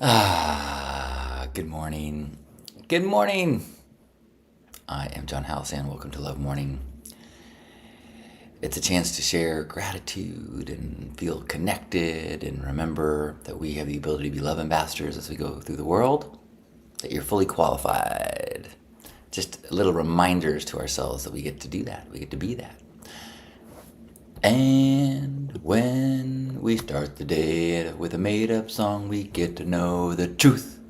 Good morning. Good morning. I am John Halsan. Welcome to Love Morning. It's a chance to share gratitude and feel connected and remember that we have the ability to be love ambassadors as we go through the world, that you're fully qualified. Just little reminders to ourselves that we get to do that. We get to be that. And when we start the day with a made up song, we get to know the truth.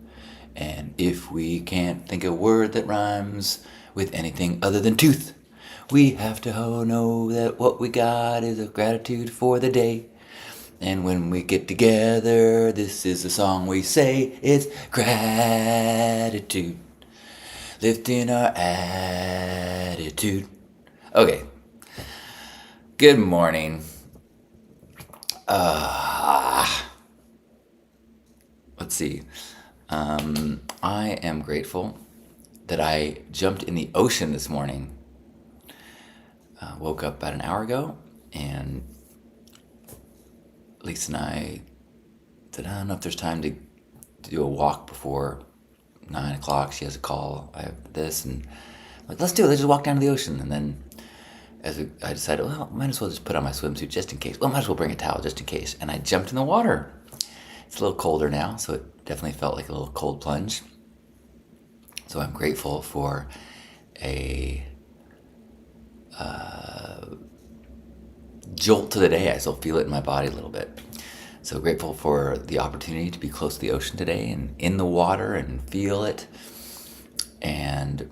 And if we can't think a word that rhymes with anything other than tooth, we have to know that what we got is a gratitude for the day. And when we get together, this is the song we say. It's gratitude, lifting our attitude. Okay, good morning. Let's see. I am grateful that I jumped in the ocean this morning. Woke up about an hour ago, and Lisa and I said, I don't know if there's time to do a walk before 9 o'clock. She has a call. I have this, and I'm like, let's do it. Let's just walk down to the ocean. And then I decided, well, might as well just put on my swimsuit just in case. Well, might as well bring a towel just in case. And I jumped in the water. It's a little colder now, so it definitely felt like a little cold plunge. So I'm grateful for a jolt to the day. I still feel it in my body a little bit. So grateful for the opportunity to be close to the ocean today and in the water and feel it. And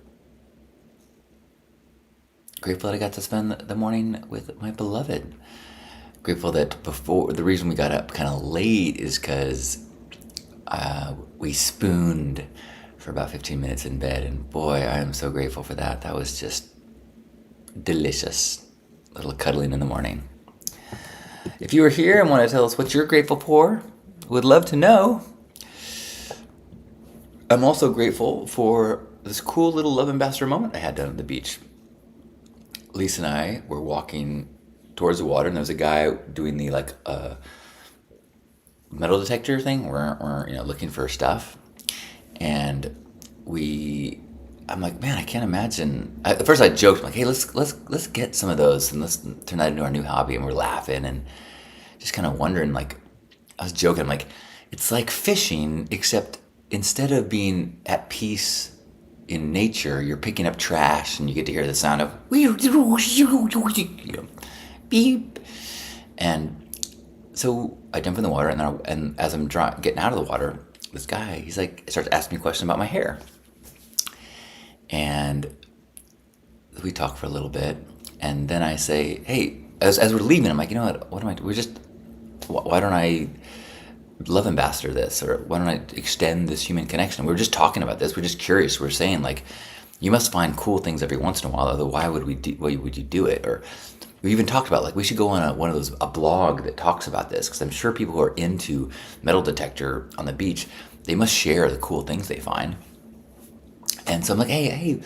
grateful that I got to spend the morning with my beloved. Grateful that before, the reason we got up kind of late is because we spooned for about 15 minutes in bed, and boy, I am so grateful for that. That was just delicious. A little cuddling in the morning. If you were here and want to tell us what you're grateful for, would love to know. I'm also grateful for this cool little love ambassador moment I had down at the beach. Lisa and I were walking towards the water, and there was a guy doing the metal detector thing. We're looking for stuff, and I'm like, man, I can't imagine. At first, I joked, I'm like, hey, let's get some of those and let's turn that into our new hobby. And we're laughing and just kind of wondering. Like, I was joking. I'm like, it's like fishing, except instead of being at peace in nature, you're picking up trash and you get to hear the sound of beep. And so I jump in the water, and as I'm getting out of the water, this guy, he's like, starts asking me a question about my hair. And we talk for a little bit, and then I say, hey, as we're leaving, I'm like, you know what am I, why don't I love ambassador this, or why don't I extend this human connection? We were just talking about this, we're just curious, we're saying, like, you must find cool things every once in a while, otherwise why would you do it? Or we even talked about, like, we should go on a blog that talks about this, because I'm sure people who are into metal detector on the beach, they must share the cool things they find. And so I'm like, hey,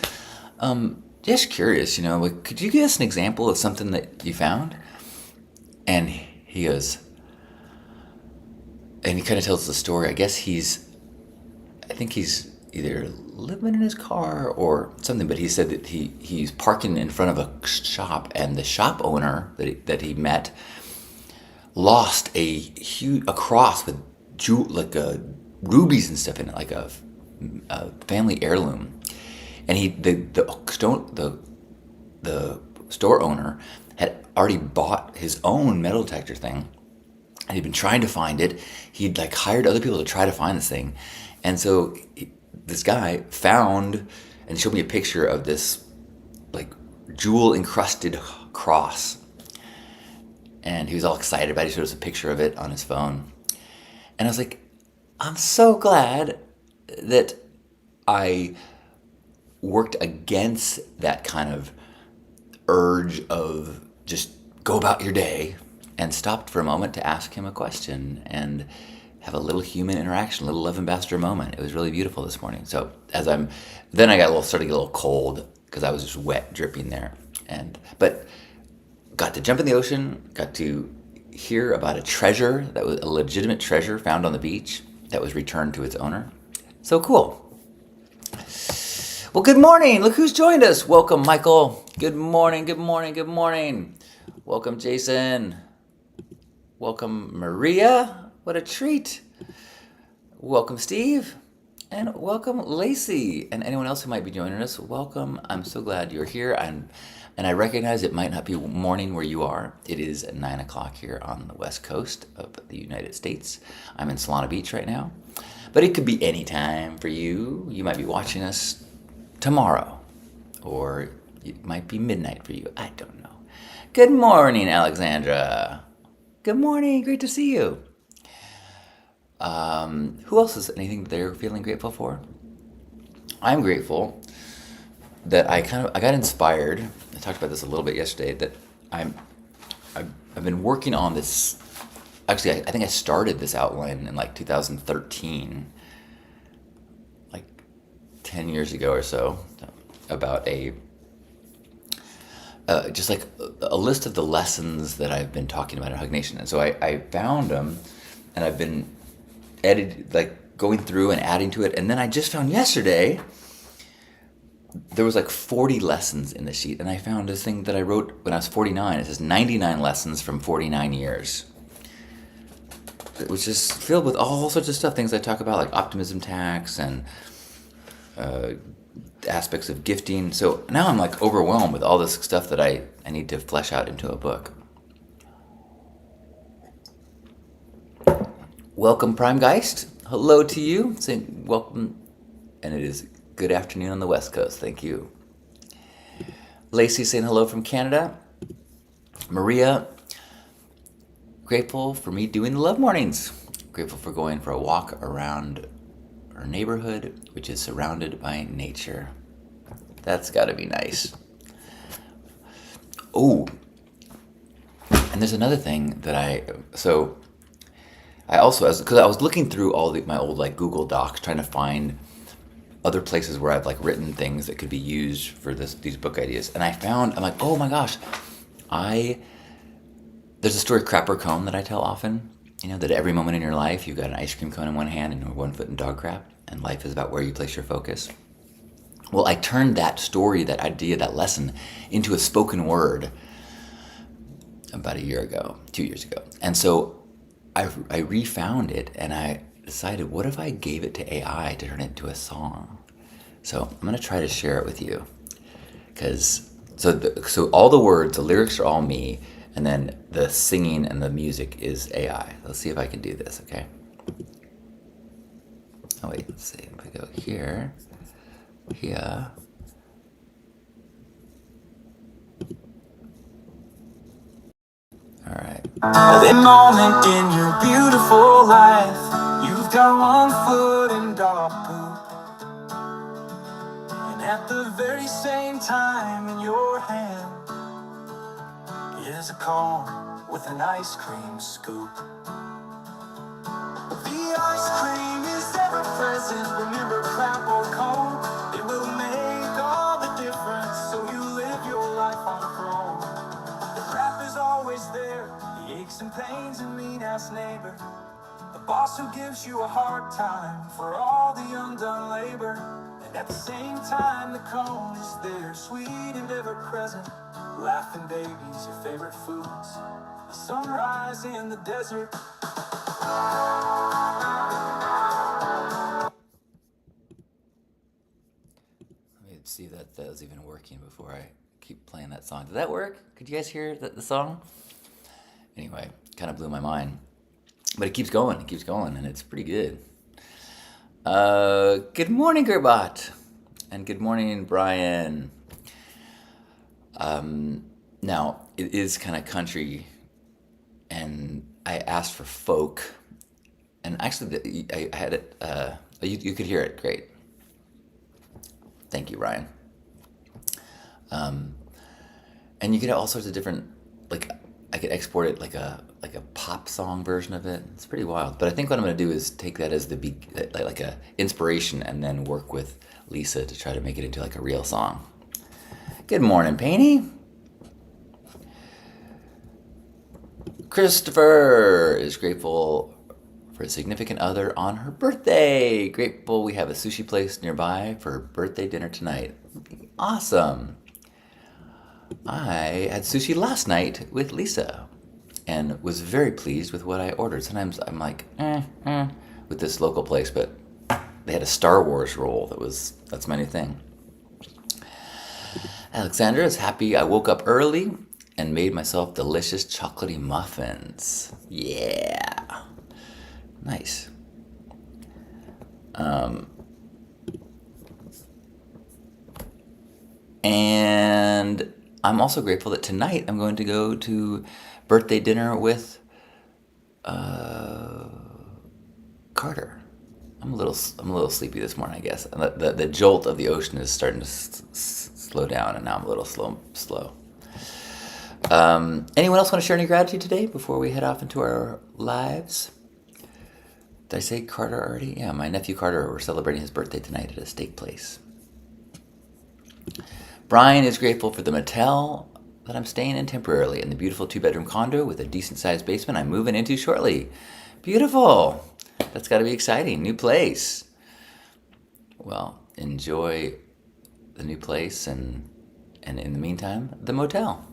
just curious, like, could you give us an example of something that you found? And he goes, and he kind of tells the story. I think he's either living in his car or something, but he said that he's parking in front of a shop, and the shop owner that he met lost a cross with rubies and stuff in it, like a family heirloom. And the store owner had already bought his own metal detector thing, and he'd been trying to find it. He'd hired other people to try to find this thing, and so this guy found and showed me a picture of this jewel encrusted cross, and he was all excited about it. He showed us a picture of it on his phone, and I was like, I'm so glad that I worked against that kind of urge of just go about your day, and stopped for a moment to ask him a question and have a little human interaction, a little love ambassador moment. It was really beautiful this morning. So then I started to get a little cold because I was just wet, dripping there, but got to jump in the ocean, got to hear about a treasure that was a legitimate treasure found on the beach that was returned to its owner. So cool. Well, good morning. Look who's joined us. Welcome, Michael. Good morning, good morning, good morning. Welcome, Jason. Welcome, Maria. What a treat. Welcome, Steve. And welcome, Lacey. And anyone else who might be joining us, welcome. I'm so glad you're here. And I recognize it might not be morning where you are. It is 9 o'clock here on the west coast of the United States. I'm in Solana Beach right now. But it could be any time for you. You might be watching us tomorrow, or it might be midnight for you. I don't know. Good morning, Alexandra. Good morning. Great to see you. Who else is anything that they're feeling grateful for? I'm grateful that I got inspired. I talked about this a little bit yesterday. That I've been working on this. Actually, I think I started this outline in like 2013. 10 years ago or so, about just like a list of the lessons that I've been talking about in Hug Nation. And so I found them, and I've been going through and adding to it. And then I just found yesterday, there was like 40 lessons in the sheet. And I found this thing that I wrote when I was 49. It says 99 lessons from 49 years. Which is filled with all sorts of stuff, things I talk about, like optimism tax and aspects of gifting. So now I'm like overwhelmed with all this stuff that I need to flesh out into a book. Welcome, Prime Geist. Hello to you. Saying welcome, and it is good afternoon on the West Coast. Thank you. Lacey saying hello from Canada. Maria, grateful for me doing the love mornings. Grateful for going for a walk around our neighborhood, which is surrounded by nature. That's got to be nice. Oh, and there's another thing that I was looking through all my old like Google Docs, trying to find other places where I've like written things that could be used for these book ideas, and I'm like, oh my gosh, there's a story, Crapper Cone, that I tell often. You know, that every moment in your life, you've got an ice cream cone in one hand and 1 foot in dog crap, and life is about where you place your focus. Well, I turned that story, that idea, that lesson, into a spoken word about 2 years ago. And so I refound it, and I decided, what if I gave it to AI to turn it into a song? So I'm going to try to share it with you. So all the words, the lyrics are all me, and then the singing and the music is AI. Let's see if I can do this, okay? Oh wait, let's see. If I go here. All right. The moment in your beautiful life, you've got 1 foot in dog poop, and at the very same time in your hand is a cone with an ice cream scoop. The ice cream is ever present. Remember, crap or cone, it will make all the difference. So you live your life on the throne. The crap is always there, the aches and pains and mean-ass neighbor, the boss who gives you a hard time for all the undone labor. And at the same time, the cone is there, sweet and ever present. Laughing babies, your favorite foods, the sunrise in the desert. Let me see if that was even working before I keep playing that song. Did that work? Could you guys hear the song? Anyway, kind of blew my mind. But it keeps going, and it's pretty good. Good morning, Gerbot. And good morning, Brian. Now, it is kind of country, and I asked for folk, and actually I had it, you could hear it great. Thank you, Ryan. And you could have all sorts of different, like, I could export it like a pop song version of it. It's pretty wild. But I think what I'm going to do is take that as like a inspiration, and then work with Lisa to try to make it into like a real song. Good morning, Painty. Christopher is grateful for a significant other on her birthday. Grateful we have a sushi place nearby for her birthday dinner tonight. Awesome. I had sushi last night with Lisa and was very pleased with what I ordered. Sometimes I'm like, with this local place, but they had a Star Wars roll that's my new thing. Alexandra is happy I woke up early and made myself delicious chocolatey muffins. Yeah. Nice. And I'm also grateful that tonight I'm going to go to birthday dinner with Carter. I'm a little sleepy this morning, I guess. And the jolt of the ocean is starting to slow down, and now I'm a little slow. Anyone else want to share any gratitude today before we head off into our lives? Did I say Carter already? Yeah, my nephew Carter, we're celebrating his birthday tonight at a steak place. Brian is grateful for the motel that I'm staying in temporarily and the beautiful 2-bedroom condo with a decent-sized basement I'm moving into shortly. Beautiful. That's got to be exciting. New place. Well, enjoy the new place and in the meantime, the motel.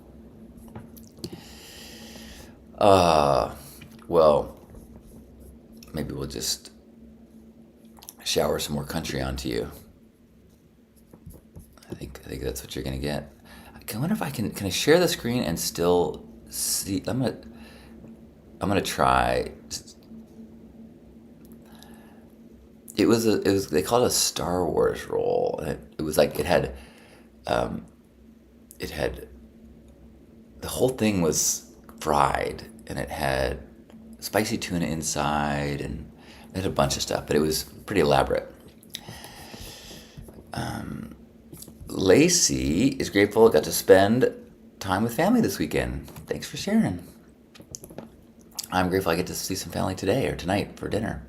Well, maybe we'll just shower some more country onto you. I think that's what you're gonna get. I wonder if I can I share the screen and still see. I'm gonna try. It was they called it a Star Wars roll, and it was like it had the whole thing was fried, and it had spicy tuna inside, and it had a bunch of stuff, but it was pretty elaborate. Lacey is grateful I got to spend time with family this weekend. Thanks for sharing. I'm grateful I get to see some family today or tonight for dinner.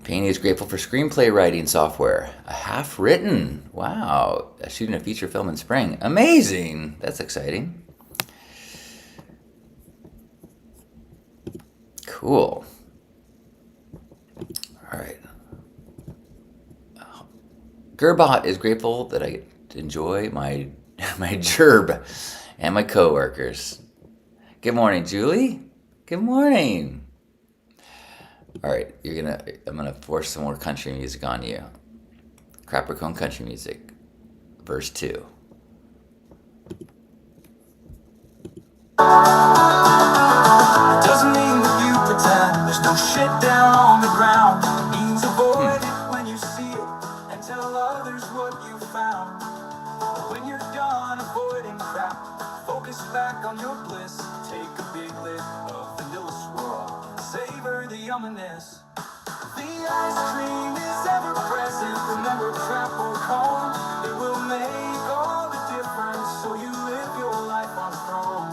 Penny is grateful for screenplay writing software. A half written. Wow. Shooting a feature film in spring. Amazing. That's exciting. Cool. All right. Gerbot is grateful that I enjoy my gerb and my coworkers. Good morning, Julie. Good morning. All right, I'm gonna force some more country music on you. Capricorn country music, verse 2. Doesn't mean that you pretend there's no shit down on the ground. It means avoid it when you see it and tell others what you found. When you're done avoiding crap, focus back on your bliss. Take a big lick of vanilla swirl, savor the yumminess. The ice cream is ever present. Remember, trap or cone, it will make all the difference. So you live your life on throne.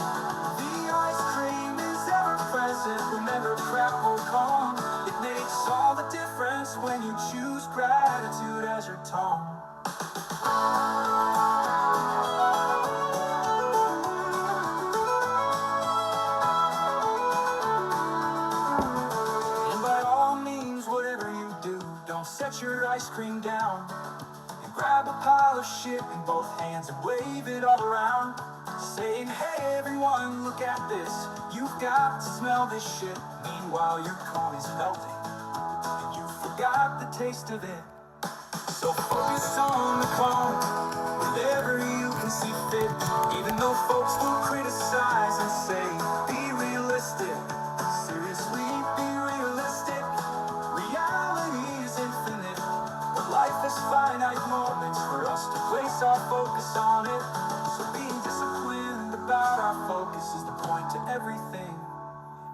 The ice cream is ever present. Remember, trap or cone, it makes all the difference when you choose gratitude as your tone. And by all means, whatever you do, don't set your ice cream down. And grab a pile of shit in both hands and wave it all around. Saying, hey everyone, look at this. You've got to smell this shit. Meanwhile, your cone is melting, and you forgot the taste of it. So focus on the cone, whenever you can see fit. Even though folks will criticize and say, be realistic. Seriously, be realistic. Reality is infinite, but life is finite moments for us to place our focus on it. So being disciplined about our focus is the point to everything.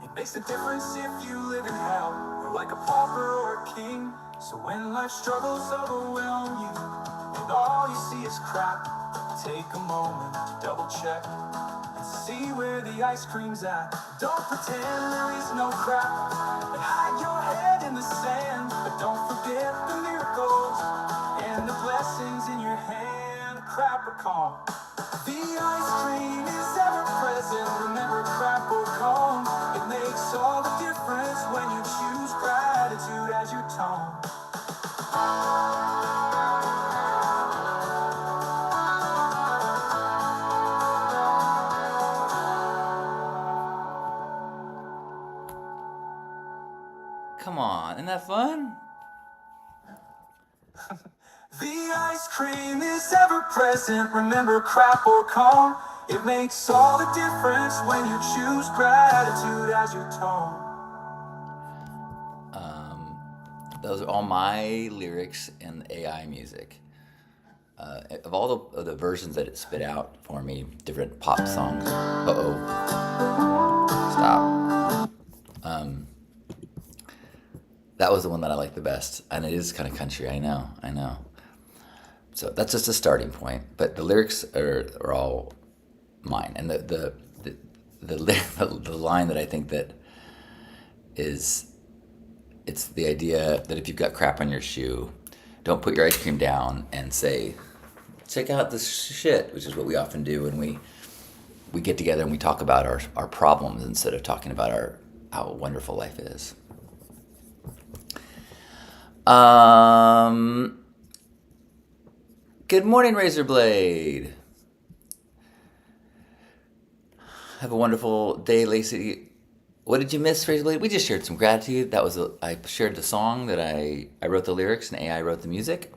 It makes a difference if you live in hell, or like a pauper or a king. So when life struggles overwhelm you, and all you see is crap, take a moment to double check and see where the ice cream's at. Don't pretend there is no crap, and hide your head in the sand. But don't forget the miracles and the blessings in your hand. Capricorn. The ice cream is ever present. Remember, crap or cone, it makes all the difference when Come on, isn't that fun? The ice cream is ever present. Remember crap or cone. It makes all the difference when you choose gratitude as your tone. Those are all my lyrics in AI music. Of all the versions that it spit out for me, different pop songs. Stop. That was the one that I liked the best, and it is kind of country. I know. So that's just a starting point. But the lyrics are all mine, and the line that I think that is, it's the idea that if you've got crap on your shoe, don't put your ice cream down and say, check out this shit, which is what we often do when we get together and we talk about our problems instead of talking about how wonderful life is. Good morning, Razorblade. Have a wonderful day, Lacey. What did you miss, Razorblade? We just shared some gratitude. I shared the song that I wrote the lyrics and AI wrote the music.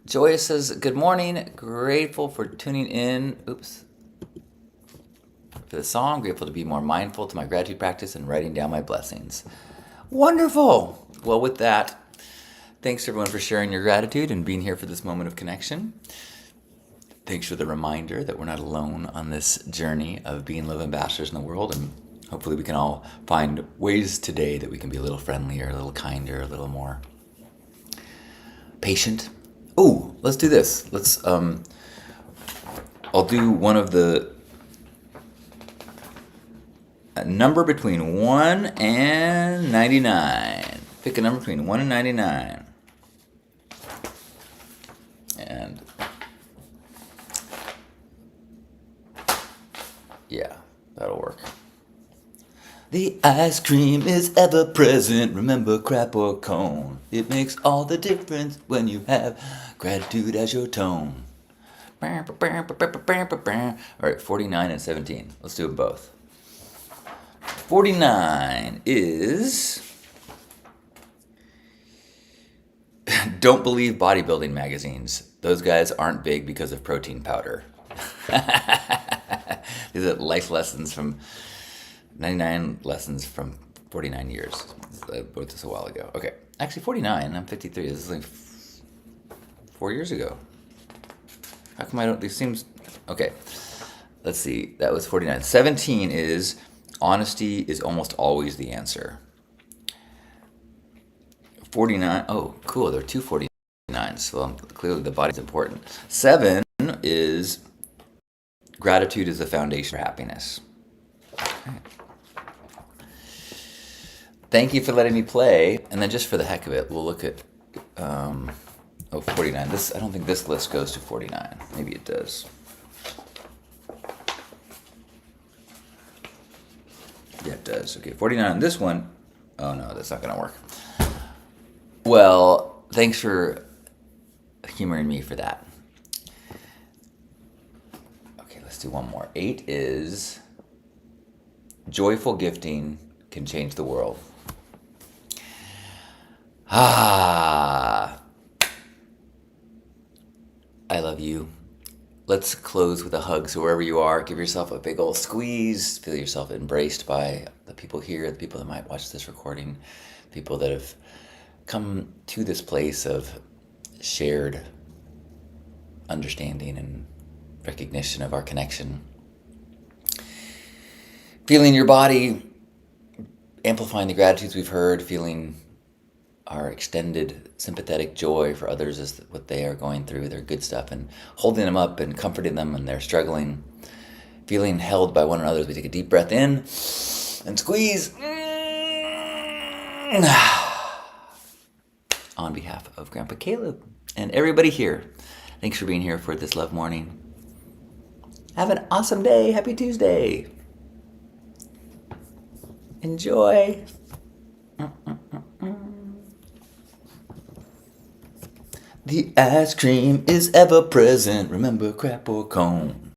Joya says, good morning. Grateful for tuning in. For the song. Grateful to be more mindful to my gratitude practice and writing down my blessings. Wonderful. Well, with that, thanks everyone for sharing your gratitude and being here for this moment of connection. Thanks for the reminder that we're not alone on this journey of being love ambassadors in the world, and hopefully we can all find ways today that we can be a little friendlier, a little kinder, a little more patient. Oh, let's do this. I'll do one of a number between 1 and 99. Pick a number between 1 and 99. And yeah, that'll work. The ice cream is ever present. Remember crap or cone. It makes all the difference when you have gratitude as your tone. All right, 49 and 17. Let's do them both. 49 is don't believe bodybuilding magazines. Those guys aren't big because of protein powder. These are life lessons from 99 lessons from 49 years. I wrote this a while ago. Okay, actually 49. I'm 53. This is like 4 years ago. How come I don't? These seems okay. Let's see. That was 49. 17 is honesty is almost always the answer. 49. Oh, cool. There are two 49s. Well, clearly the body's important. 7 is gratitude is the foundation for happiness. Okay. Thank you for letting me play. And then just for the heck of it, we'll look at 49. I don't think this list goes to 49. Maybe it does. Yeah, it does. Okay, 49 on this one. Oh no, that's not gonna work. Well, thanks for humoring me for that. Okay, let's do one more. 8 is joyful gifting can change the world. I love you. Let's close with a hug. So wherever you are, give yourself a big old squeeze. Feel yourself embraced by the people here, the people that might watch this recording, people that have come to this place of shared understanding and recognition of our connection. Feeling your body, amplifying the gratitudes we've heard, feeling our extended sympathetic joy for others is what they are going through, their good stuff, and holding them up and comforting them when they're struggling, feeling held by one another as we take a deep breath in and squeeze. On behalf of Grandpa Caleb and everybody here, thanks for being here for this love morning. Have an awesome day. Happy Tuesday. Enjoy. The ice cream is ever present. Remember crap or cone.